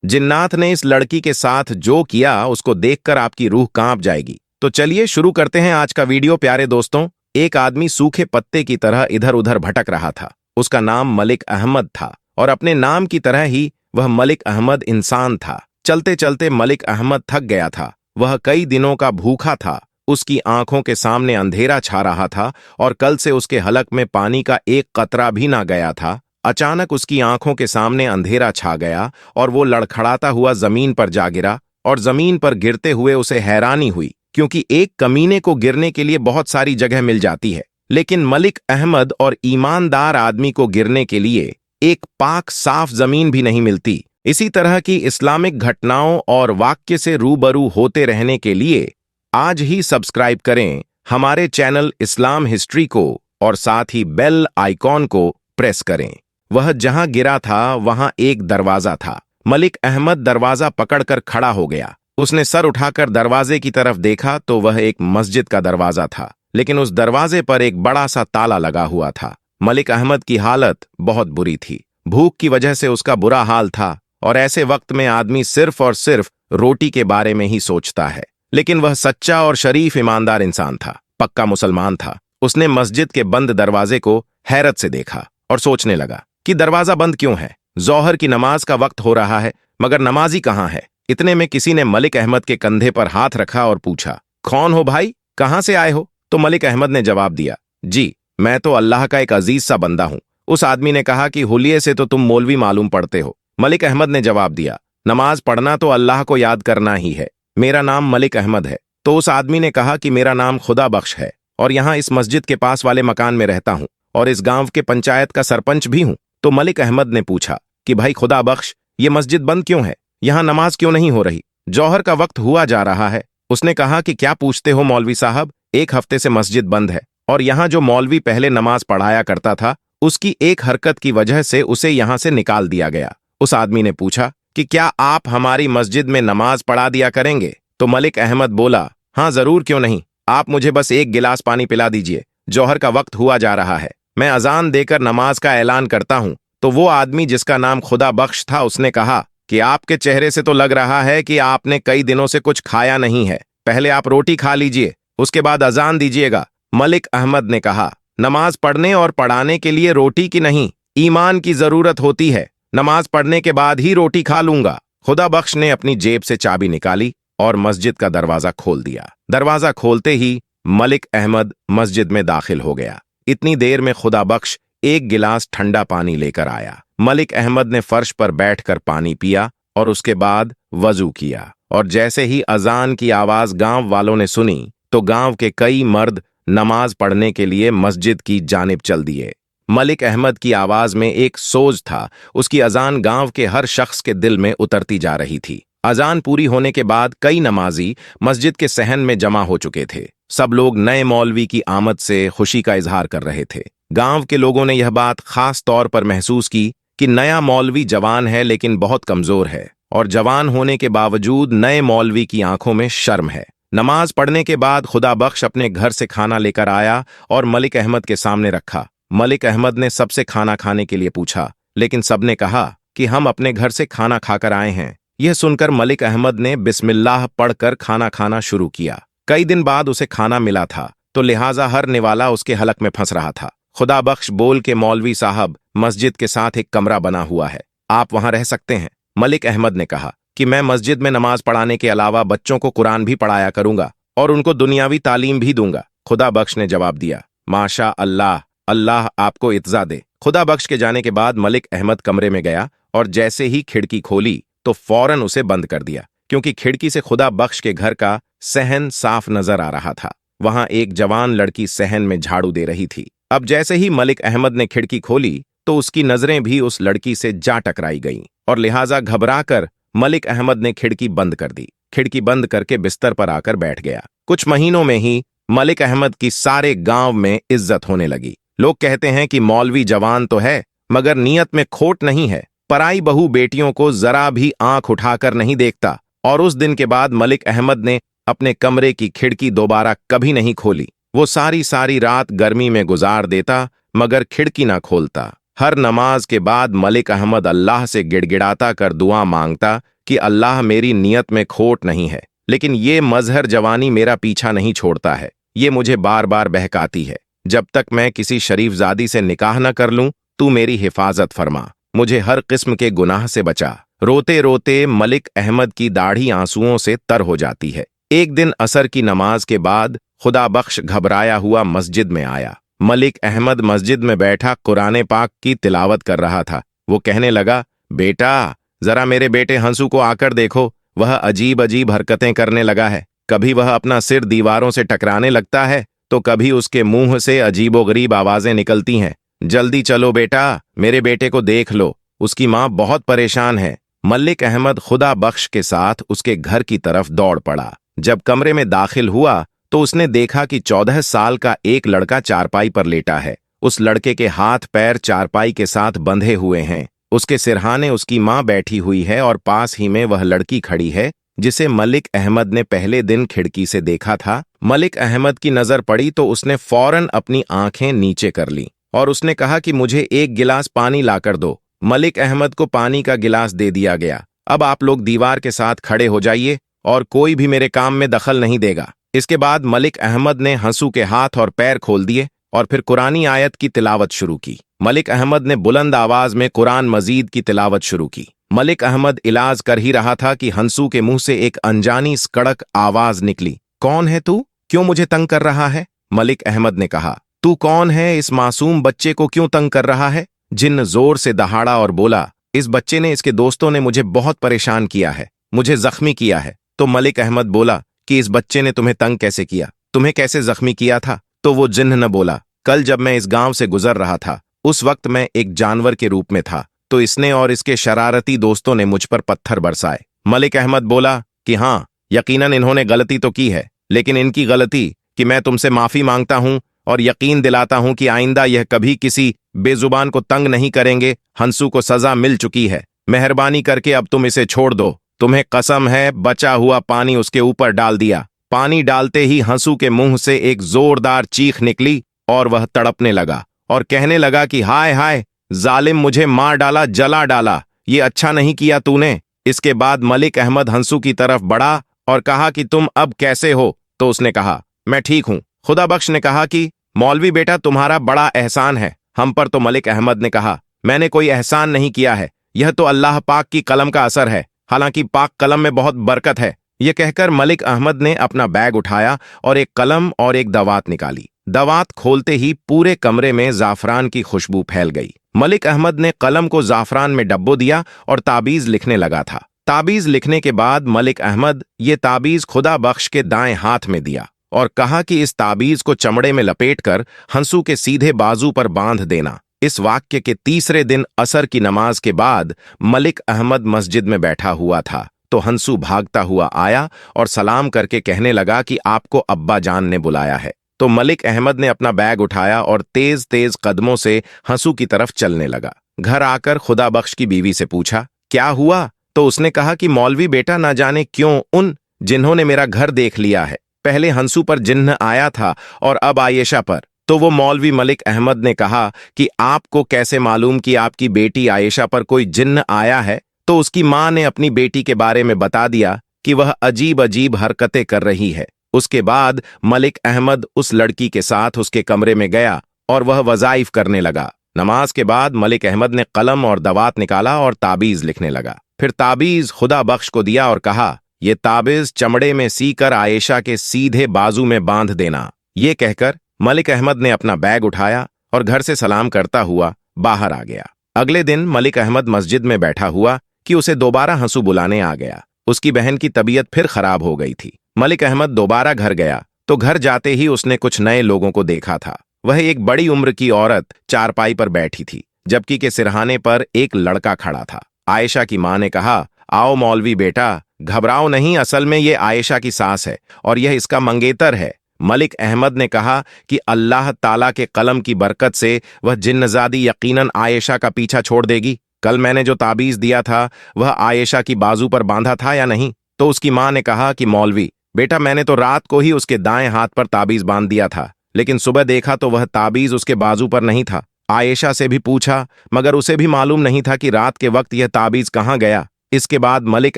जिन्नात ने इस लड़की के साथ जो किया उसको देखकर आपकी रूह कांप जाएगी। तो चलिए शुरू करते हैं आज का वीडियो। प्यारे दोस्तों, एक आदमी सूखे पत्ते की तरह इधर उधर भटक रहा था। उसका नाम मलिक अहमद था और अपने नाम की तरह ही वह मलिक अहमद इंसान था। चलते चलते मलिक अहमद थक गया था। वह कई दिनों का भूखा था। उसकी आंखों के सामने अंधेरा छा रहा था और कल से उसके हलक में पानी का एक कतरा भी ना गया था। अचानक उसकी आंखों के सामने अंधेरा छा गया और वो लड़खड़ाता हुआ जमीन पर जा गिरा। और जमीन पर गिरते हुए उसे हैरानी हुई, क्योंकि एक कमीने को गिरने के लिए बहुत सारी जगह मिल जाती है, लेकिन मलिक अहमद और ईमानदार आदमी को गिरने के लिए एक पाक साफ जमीन भी नहीं मिलती। इसी तरह की इस्लामिक घटनाओं और वाक्य से रूबरू होते रहने के लिए आज ही सब्सक्राइब करें हमारे चैनल इस्लाम हिस्ट्री को और साथ ही बेल आइकॉन को प्रेस करें। वह जहां गिरा था वहां एक दरवाजा था। मलिक अहमद दरवाजा पकड़कर खड़ा हो गया। उसने सर उठाकर दरवाजे की तरफ देखा तो वह एक मस्जिद का दरवाजा था, लेकिन उस दरवाजे पर एक बड़ा सा ताला लगा हुआ था। मलिक अहमद की हालत बहुत बुरी थी। भूख की वजह से उसका बुरा हाल था और ऐसे वक्त में आदमी सिर्फ और सिर्फ रोटी के बारे में ही सोचता है। लेकिन वह सच्चा और शरीफ ईमानदार इंसान था, पक्का मुसलमान था। उसने मस्जिद के बंद दरवाजे को हैरत से देखा और सोचने लगा कि दरवाजा बंद क्यों है। जोहर की नमाज का वक्त हो रहा है, मगर नमाजी कहाँ है। इतने में किसी ने मलिक अहमद के कंधे पर हाथ रखा और पूछा, कौन हो भाई, कहाँ से आए हो? तो मलिक अहमद ने जवाब दिया, जी मैं तो अल्लाह का एक अजीज सा बंदा हूं। उस आदमी ने कहा कि हुलिये से तो तुम मौलवी मालूम पड़ते हो। मलिक अहमद ने जवाब दिया, नमाज पढ़ना तो अल्लाह को याद करना ही है। मेरा नाम मलिक अहमद है। तो उस आदमी ने कहा कि मेरा नाम खुदा बख्श है और यहाँ इस मस्जिद के पास वाले मकान में रहता हूँ और इस गांव के पंचायत का सरपंच भी हूँ। तो मलिक अहमद ने पूछा कि भाई खुदा बख्श, ये मस्जिद बंद क्यों है? यहाँ नमाज क्यों नहीं हो रही? जौहर का वक्त हुआ जा रहा है। उसने कहा कि क्या पूछते हो मौलवी साहब, एक हफ्ते से मस्जिद बंद है और यहाँ जो मौलवी पहले नमाज पढ़ाया करता था उसकी एक हरकत की वजह से उसे यहाँ से निकाल दिया गया। उस आदमी ने पूछा कि क्या आप हमारी मस्जिद में नमाज पढ़ा दिया करेंगे? तो मलिक अहमद बोला, हाँ जरूर, क्यों नहीं। आप मुझे बस एक गिलास पानी पिला दीजिए। जौहर का वक्त हुआ जा रहा है, मैं अजान देकर नमाज का ऐलान करता हूँ। तो वो आदमी जिसका नाम खुदा बख्श था उसने कहा कि आपके चेहरे से तो लग रहा है कि आपने कई दिनों से कुछ खाया नहीं है। पहले आप रोटी खा लीजिए, उसके बाद अजान दीजिएगा। मलिक अहमद ने कहा, नमाज पढ़ने और पढ़ाने के लिए रोटी की नहीं, ईमान की जरूरत होती है। नमाज पढ़ने के बाद ही रोटी खा लूंगा। खुदा बख्श ने अपनी जेब से चाबी निकाली और मस्जिद का दरवाजा खोल दिया। दरवाजा खोलते ही मलिक अहमद मस्जिद में दाखिल हो गया। इतनी देर में खुदा बख्श एक गिलास ठंडा पानी लेकर आया। मलिक अहमद ने फर्श पर बैठकर पानी पिया और उसके बाद वजू किया। और जैसे ही अजान की आवाज गांव वालों ने सुनी तो गांव के कई मर्द नमाज पढ़ने के लिए मस्जिद की जानिब चल दिए। मलिक अहमद की आवाज में एक सोज था। उसकी अजान गांव के हर शख्स के दिल में उतरती जा रही थी। अजान पूरी होने के बाद कई नमाजी मस्जिद के सहन में जमा हो चुके थे। सब लोग नए मौलवी की आमद से खुशी का इजहार कर रहे थे। गांव के लोगों ने यह बात खास तौर पर महसूस की कि नया मौलवी जवान है लेकिन बहुत कमजोर है और जवान होने के बावजूद नए मौलवी की आंखों में शर्म है। नमाज पढ़ने के बाद खुदा बख्श अपने घर से खाना लेकर आया और मलिक अहमद के सामने रखा। मलिक अहमद ने सबसे खाना खाने के लिए पूछा, लेकिन सबने कहा कि हम अपने घर से खाना खाकर आए हैं। यह सुनकर मलिक अहमद ने बिस्मिल्लाह पढ़कर खाना खाना शुरू किया। कई दिन बाद उसे खाना मिला था, तो लिहाजा हर निवाला उसके हलक में फंस रहा था। खुदा बख्श बोल के, मौलवी साहब, मस्जिद के साथ एक कमरा बना हुआ है, आप वहां रह सकते हैं। मलिक अहमद ने कहा कि मैं मस्जिद में नमाज पढ़ाने के अलावा बच्चों को कुरान भी पढ़ाया करूंगा और उनको दुनियावी तालीम भी दूंगा। खुदा बख्श ने जवाब दिया, माशा अल्लाह, अल्लाह आपको इत्जा दे। खुदा बख्श के जाने के बाद मलिक अहमद कमरे में गया और जैसे ही खिड़की खोली तो फौरन उसे बंद कर दिया, क्योंकि खिड़की से खुदा बख्श के घर का सहन साफ नजर आ रहा था। वहां एक जवान लड़की सहन में झाड़ू दे रही थी। अब जैसे ही मलिक अहमद ने खिड़की खोली तो उसकी नजरें भी उस लड़की से जा टकराई गईं और लिहाजा घबराकर मलिक अहमद ने खिड़की बंद कर दी। खिड़की बंद करके बिस्तर पर आकर बैठ गया। कुछ महीनों में ही मलिक अहमद की सारे गांव में इज्जत होने लगी। लोग कहते हैं कि मौलवी जवान तो है मगर नीयत में खोट नहीं है। पराई बहू बेटियों को जरा भी आंख उठाकर नहीं देखता। और उस दिन के बाद मलिक अहमद ने अपने कमरे की खिड़की दोबारा कभी नहीं खोली। वो सारी सारी रात गर्मी में गुजार देता मगर खिड़की ना खोलता। हर नमाज के बाद मलिक अहमद अल्लाह से गिड़गिड़ाता कर दुआ मांगता कि अल्लाह मेरी नियत में खोट नहीं है, लेकिन ये मजहर जवानी मेरा पीछा नहीं छोड़ता है। ये मुझे बार बार बहकाती है। जब तक मैं किसी शरीफजादी से निकाह न कर लूं, तू मेरी हिफाजत फरमा, मुझे हर किस्म के गुनाह से बचा। रोते रोते मलिक अहमद की दाढ़ी आंसुओं से तर हो जाती है। एक दिन असर की नमाज के बाद खुदा बख्श घबराया हुआ मस्जिद में आया। मलिक अहमद मस्जिद में बैठा कुरान पाक की तिलावत कर रहा था। वो कहने लगा, बेटा जरा मेरे बेटे हंसू को आकर देखो, वह अजीब अजीब हरकतें करने लगा है। कभी वह अपना सिर दीवारों से टकराने लगता है तो कभी उसके मुंह से अजीबोगरीब आवाजें निकलती हैं। जल्दी चलो बेटा, मेरे बेटे को देख लो, उसकी मां बहुत परेशान है। मलिक अहमद खुदा बख्श के साथ उसके घर की तरफ दौड़ पड़ा। जब कमरे में दाखिल हुआ तो उसने देखा कि 14 साल का एक लड़का चारपाई पर लेटा है। उस लड़के के हाथ पैर चारपाई के साथ बंधे हुए हैं। उसके सिरहाने उसकी मां बैठी हुई है और पास ही में वह लड़की खड़ी है जिसे मलिक अहमद ने पहले दिन खिड़की से देखा था। मलिक अहमद की नजर पड़ी तो उसने फौरन अपनी आंखें नीचे कर ली और उसने कहा कि मुझे एक गिलास पानी लाकर दो। मलिक अहमद को पानी का गिलास दे दिया गया। अब आप लोग दीवार के साथ खड़े हो जाइए और कोई भी मेरे काम में दखल नहीं देगा। इसके बाद मलिक अहमद ने हंसू के हाथ और पैर खोल दिए और फिर कुरानी आयत की तिलावत शुरू की। मलिक अहमद ने बुलंद आवाज में कुरान मजीद की तिलावत शुरू की। मलिक अहमद इलाज कर ही रहा था कि हंसू के मुंह से एक अनजानी कड़क आवाज निकली। कौन है तू? क्यों मुझे तंग कर रहा है? मलिक अहमद ने कहा। तू कौन है? इस मासूम बच्चे को क्यों तंग कर रहा है? जिन्न जोर से दहाड़ा और बोला, इस बच्चे ने, इसके दोस्तों ने मुझे बहुत परेशान किया है, मुझे जख्मी किया है। तो मलिक अहमद बोला कि इस बच्चे ने तुम्हें तंग कैसे किया, तुम्हें कैसे जख्मी किया था? तो वो जिन्न न बोला, कल जब मैं इस गांव से गुजर रहा था उस वक्त मैं एक जानवर के रूप में था, तो इसने और इसके शरारती दोस्तों ने मुझ पर पत्थर बरसाए। मलिक अहमद बोला कि हाँ, यकीनन इन्होंने गलती तो की है, लेकिन इनकी गलती कि मैं तुमसे माफी मांगता हूं और यकीन दिलाता हूं कि आइंदा यह कभी किसी बेजुबान को तंग नहीं करेंगे। हंसू को सजा मिल चुकी है, मेहरबानी करके अब तुम इसे छोड़ दो। तुम्हें कसम है। बचा हुआ पानी उसके ऊपर डाल दिया। पानी डालते ही हंसू के मुंह से एक जोरदार चीख निकली और वह तड़पने लगा और कहने लगा कि हाय हाय, जालिम, मुझे मार डाला, जला डाला, ये अच्छा नहीं किया तूने। इसके बाद मलिक अहमद हंसू की तरफ बढ़ा और कहा कि तुम अब कैसे हो? तो उसने कहा, मैं ठीक हूं। खुदा बख्श ने कहा कि मौलवी बेटा, तुम्हारा बड़ा एहसान है हम पर। तो मलिक अहमद ने कहा, मैंने कोई एहसान नहीं किया है, यह तो अल्लाह पाक की कलम का असर है, हालांकि पाक कलम में बहुत बरकत है। यह कहकर मलिक अहमद ने अपना बैग उठाया और एक कलम और एक दवात निकाली। दवात खोलते ही पूरे कमरे में जाफरान की खुशबू फैल गई। मलिक अहमद ने कलम को जाफरान में डब्बो दिया और ताबीज लिखने लगा था। ताबीज लिखने के बाद मलिक अहमद ये ताबीज खुदा बख्श के दाएं हाथ में दिया और कहा कि इस ताबीज को चमड़े में लपेटकर हंसू के सीधे बाजू पर बांध देना। इस वाक्य के तीसरे दिन असर की नमाज के बाद मलिक अहमद मस्जिद में बैठा हुआ था तो हंसू भागता हुआ आया और सलाम करके कहने लगा कि आपको अब्बा जान ने बुलाया है। तो मलिक अहमद ने अपना बैग उठाया और तेज तेज कदमों से हंसू की तरफ चलने लगा। घर आकर खुदा बख्श की बीवी से पूछा, क्या हुआ? तो उसने कहा कि मौलवी बेटा, ना जाने क्यों उन जिन्होंने मेरा घर देख लिया है। पहले हंसू पर जिन्न आया था और अब आयशा पर। तो वो मौलवी मलिक अहमद ने कहा कि आपको कैसे मालूम कि आपकी बेटी आयशा पर कोई जिन्न आया है? तो उसकी मां ने अपनी बेटी के बारे में बता दिया कि वह अजीब अजीब हरकतें कर रही है। उसके बाद मलिक अहमद उस लड़की के साथ उसके कमरे में गया और वह वज़ाइफ करने लगा। नमाज के बाद मलिक अहमद ने कलम और दवात निकाला और ताबीज लिखने लगा। फिर ताबीज खुदा बख्श को दिया और कहा, ये ताबीज चमड़े में सीकर आयशा के सीधे बाजू में बांध देना। ये कहकर मलिक अहमद ने अपना बैग उठाया और घर से सलाम करता हुआ बाहर आ गया। अगले दिन मलिक अहमद मस्जिद में बैठा हुआ कि उसे दोबारा हंसू बुलाने आ गया। उसकी बहन की तबीयत फिर खराब हो गई थी। मलिक अहमद दोबारा घर गया तो घर जाते ही उसने कुछ नए लोगों को देखा था। वह एक बड़ी उम्र की औरत चारपाई पर बैठी थी, जबकि के सिरहाने पर एक लड़का खड़ा था। आयशा की मां ने कहा, आओ मौलवी बेटा, घबराओ नहीं, असल में ये आयशा की सास है और यह इसका मंगेतर है। मलिक अहमद ने कहा कि अल्लाह ताला के कलम की बरकत से वह जिन्नजादी यकीनन आयशा का पीछा छोड़ देगी। कल मैंने जो ताबीज दिया था वह आयशा की बाजू पर बांधा था या नहीं? तो उसकी मां ने कहा कि मौलवी बेटा, मैंने तो रात को ही उसके दाएं हाथ पर ताबीज बांध दिया था, लेकिन सुबह देखा तो वह ताबीज उसके बाजू पर नहीं था। आयशा से भी पूछा, मगर उसे भी मालूम नहीं था कि रात के वक्त यह ताबीज कहाँ गया। इसके बाद मलिक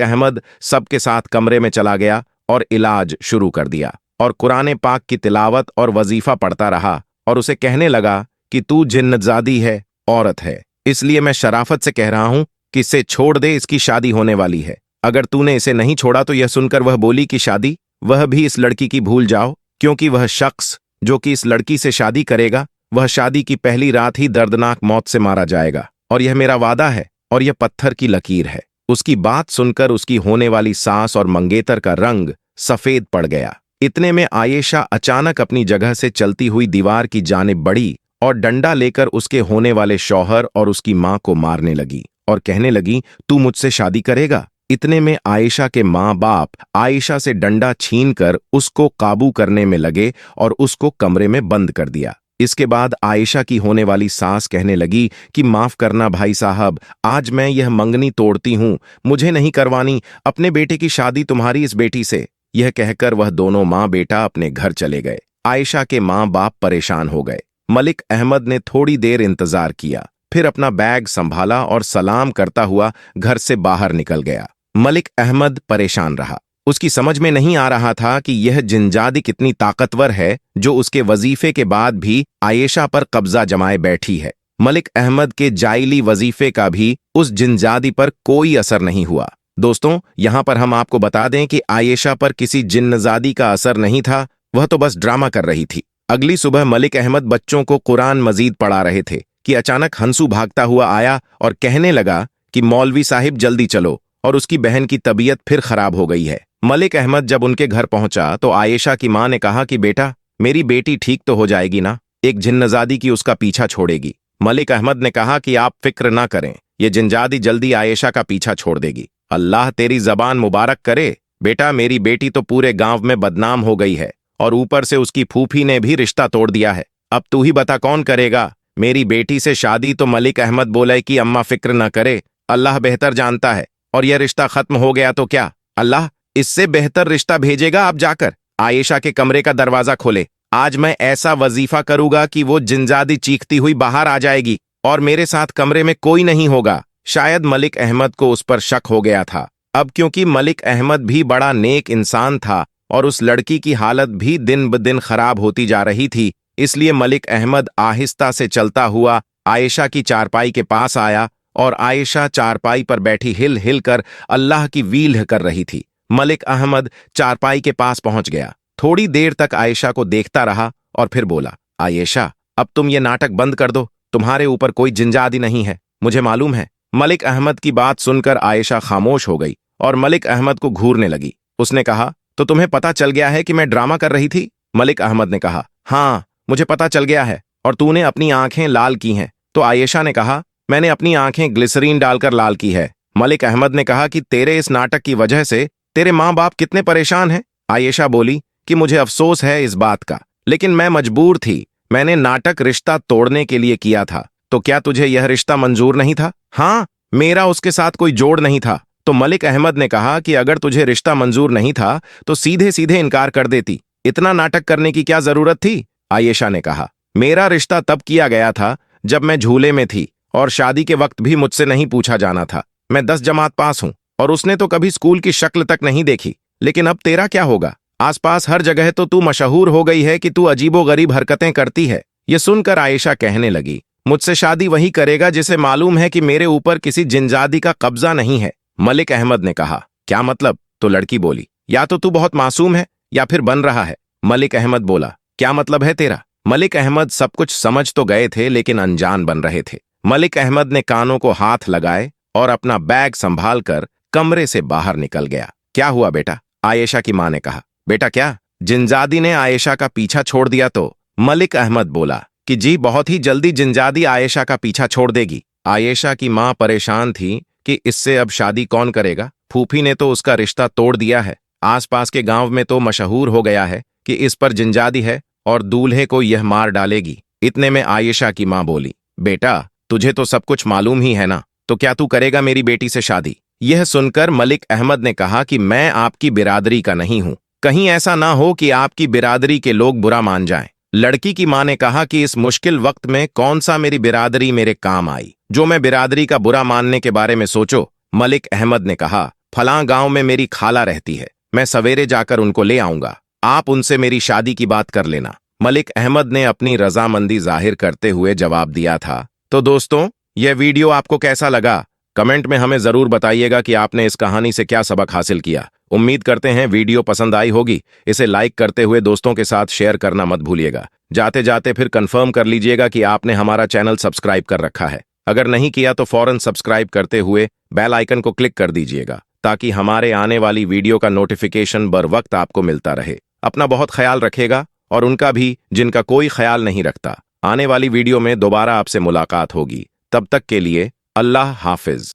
अहमद सबके साथ कमरे में चला गया और इलाज शुरू कर दिया और कुरान पाक की तिलावत और वजीफा पढ़ता रहा और उसे कहने लगा कि तू जिन्नतजादी है, औरत है, इसलिए मैं शराफत से कह रहा हूं कि इसे छोड़ दे, इसकी शादी होने वाली है। अगर तूने इसे नहीं छोड़ा तो यह सुनकर वह बोली कि शादी, वह भी इस लड़की की भूल जाओ, क्योंकि वह शख्स जो कि इस लड़की से शादी करेगा वह शादी की पहली रात ही दर्दनाक मौत से मारा जाएगा, और यह मेरा वादा है और यह पत्थर की लकीर है। उसकी बात सुनकर उसकी होने वाली सास और मंगेतर का रंग सफेद पड़ गया। इतने में आयशा अचानक अपनी जगह से चलती हुई दीवार की जानिब बढ़ी और डंडा लेकर उसके होने वाले शौहर और उसकी मां को मारने लगी और कहने लगी, तू मुझसे शादी करेगा? इतने में आयशा के माँ बाप आयशा से डंडा छीनकर उसको काबू करने में लगे और उसको कमरे में बंद कर दिया। इसके बाद आयशा की होने वाली सास कहने लगी कि माफ करना भाई साहब, आज मैं यह मंगनी तोड़ती हूं, मुझे नहीं करवानी अपने बेटे की शादी तुम्हारी इस बेटी से। यह कहकर वह दोनों माँ बेटा अपने घर चले गए। आयशा के माँ बाप परेशान हो गए। मलिक अहमद ने थोड़ी देर इंतजार किया, फिर अपना बैग संभाला और सलाम करता हुआ घर से बाहर निकल गया। मलिक अहमद परेशान रहा। उसकी समझ में नहीं आ रहा था कि यह जिनजादी कितनी ताकतवर है जो उसके वजीफे के बाद भी आयशा पर कब्जा जमाए बैठी है। मलिक अहमद के जाइली वजीफे का भी उस जिनजादी पर कोई असर नहीं हुआ। दोस्तों, यहां पर हम आपको बता दें कि आयशा पर किसी जिन्नजादी का असर नहीं था, वह तो बस ड्रामा कर रही थी। अगली सुबह मलिक अहमद बच्चों को कुरान मजीद पढ़ा रहे थे कि अचानक हंसू भागता हुआ आया और कहने लगा कि मौलवी साहिब जल्दी चलो, और उसकी बहन की तबीयत फिर खराब हो गई है। मलिक अहमद जब उनके घर पहुंचा तो आयशा की मां ने कहा कि बेटा, मेरी बेटी ठीक तो हो जाएगी ना, एक जिन्नजादी की उसका पीछा छोड़ेगी। मलिक अहमद ने कहा कि आप फिक्र ना करें, ये जिन्जादी जल्दी आयशा का पीछा छोड़ देगी। अल्लाह तेरी जबान मुबारक करे बेटा, मेरी बेटी तो पूरे गांव में बदनाम हो गई है और ऊपर से उसकी फूफी ने भी रिश्ता तोड़ दिया है। अब तू ही बता कौन करेगा मेरी बेटी से शादी। तो मलिक अहमद बोले कि अम्मा फिक्र न करे, अल्लाह बेहतर जानता है, और यह रिश्ता खत्म हो गया तो क्या, अल्लाह इससे बेहतर रिश्ता भेजेगा। आप जाकर आयशा के कमरे का दरवाजा खोले, आज मैं ऐसा वजीफा करूंगा कि वो जिन्जादी चीखती हुई बाहर आ जाएगी और मेरे साथ कमरे में कोई नहीं होगा। शायद मलिक अहमद को उस पर शक हो गया था। अब क्योंकि मलिक अहमद भी बड़ा नेक इंसान था और उस लड़की की हालत भी दिन ब दिन खराब होती जा रही थी, इसलिए मलिक अहमद आहिस्ता से चलता हुआ आयशा की चारपाई के पास आया और आयशा चारपाई पर बैठी हिल हिल कर अल्लाह की वील कर रही थी। मलिक अहमद चारपाई के पास पहुंच गया, थोड़ी देर तक आयशा को देखता रहा और फिर बोला, आयशा अब तुम ये नाटक बंद कर दो, तुम्हारे ऊपर कोई जिन्जादी नहीं है, मुझे मालूम है। मलिक अहमद की बात सुनकर आयशा खामोश हो गई और मलिक अहमद को घूरने लगी। उसने कहा, तो तुम्हें पता चल गया है कि मैं ड्रामा कर रही थी? मलिक अहमद ने कहा, हाँ मुझे पता चल गया है, और तूने अपनी आंखें लाल की हैं। तो आयशा ने कहा, मैंने अपनी आंखें ग्लिसरीन डालकर लाल की है। मलिक अहमद ने कहा कि तेरे इस नाटक की वजह से तेरे माँ बाप कितने परेशान हैं। आयशा बोली कि मुझे अफसोस है इस बात का, लेकिन मैं मजबूर थी, मैंने नाटक रिश्ता तोड़ने के लिए किया था। तो क्या तुझे यह रिश्ता मंजूर नहीं था? हाँ, मेरा उसके साथ कोई जोड़ नहीं था। तो मलिक अहमद ने कहा कि अगर तुझे रिश्ता मंजूर नहीं था तो सीधे सीधे इनकार कर देती, इतना नाटक करने की क्या जरूरत थी? आयशा ने कहा, मेरा रिश्ता तब किया गया था जब मैं झूले में थी और शादी के वक्त भी मुझसे नहीं पूछा जाना था। मैं 10 जमात पास हूं और उसने तो कभी स्कूल की शक्ल तक नहीं देखी। लेकिन अब तेरा क्या होगा? आसपास हर जगह तो तू मशहूर हो गई है कि तू अजीबोगरीब हरकतें करती है। ये सुनकर आयशा कहने लगी, मुझसे शादी वही करेगा जिसे मालूम है कि मेरे ऊपर किसी जिन्जादी का कब्जा नहीं है। मलिक अहमद ने कहा, क्या मतलब? तो लड़की बोली, या तो तू बहुत मासूम है या फिर बन रहा है। मलिक अहमद बोला, क्या मतलब है तेरा? मलिक अहमद सब कुछ समझ तो गए थे लेकिन अनजान बन रहे थे। मलिक अहमद ने कानों को हाथ लगाए और अपना बैग संभाल कर कमरे से बाहर निकल गया। क्या हुआ बेटा? आयशा की मां ने कहा, बेटा क्या जिन्जादी ने आयशा का पीछा छोड़ दिया? तो मलिक अहमद बोला कि जी, बहुत ही जल्दी जिन्जादी आयशा का पीछा छोड़ देगी। आयशा की मां परेशान थी कि इससे अब शादी कौन करेगा। फूफी ने तो उसका रिश्ता तोड़ दिया है, आसपास के गांव में तो मशहूर हो गया है कि इस पर जिन्जादी है और दूल्हे को यह मार डालेगी। इतने में आयशा की मां बोली, बेटा तुझे तो सब कुछ मालूम ही है ना, तो क्या तू करेगा मेरी बेटी से शादी? यह सुनकर मलिक अहमद ने कहा कि मैं आपकी बिरादरी का नहीं हूं, कहीं ऐसा ना हो कि आपकी बिरादरी के लोग बुरा मान जाएं। लड़की की मां ने कहा कि इस मुश्किल वक्त में कौन सा मेरी बिरादरी मेरे काम आई, जो मैं बिरादरी का बुरा मानने के बारे में सोचो। मलिक अहमद ने कहा, फलां गांव में मेरी खाला रहती है, मैं सवेरे जाकर उनको ले आऊंगा, आप उनसे मेरी शादी की बात कर लेना। मलिक अहमद ने अपनी रजामंदी जाहिर करते हुए जवाब दिया था। तो दोस्तों, यह वीडियो आपको कैसा लगा? कमेंट में हमें जरूर बताइएगा कि आपने इस कहानी से क्या सबक हासिल किया। उम्मीद करते हैं वीडियो पसंद आई होगी। इसे लाइक करते हुए दोस्तों के साथ शेयर करना मत भूलिएगा। जाते जाते फिर कंफर्म कर लीजिएगा कि आपने हमारा चैनल सब्सक्राइब कर रखा है। अगर नहीं किया तो फौरन सब्सक्राइब करते हुए बेल आइकन को क्लिक कर दीजिएगा, ताकि हमारे आने वाली वीडियो का नोटिफिकेशन बर वक्त आपको मिलता रहे। अपना बहुत ख्याल रखेगा और उनका भी, जिनका कोई ख्याल नहीं रखता। आने वाली वीडियो में दोबारा आपसे मुलाकात होगी। तब तक के लिए अल्लाह हाफिज।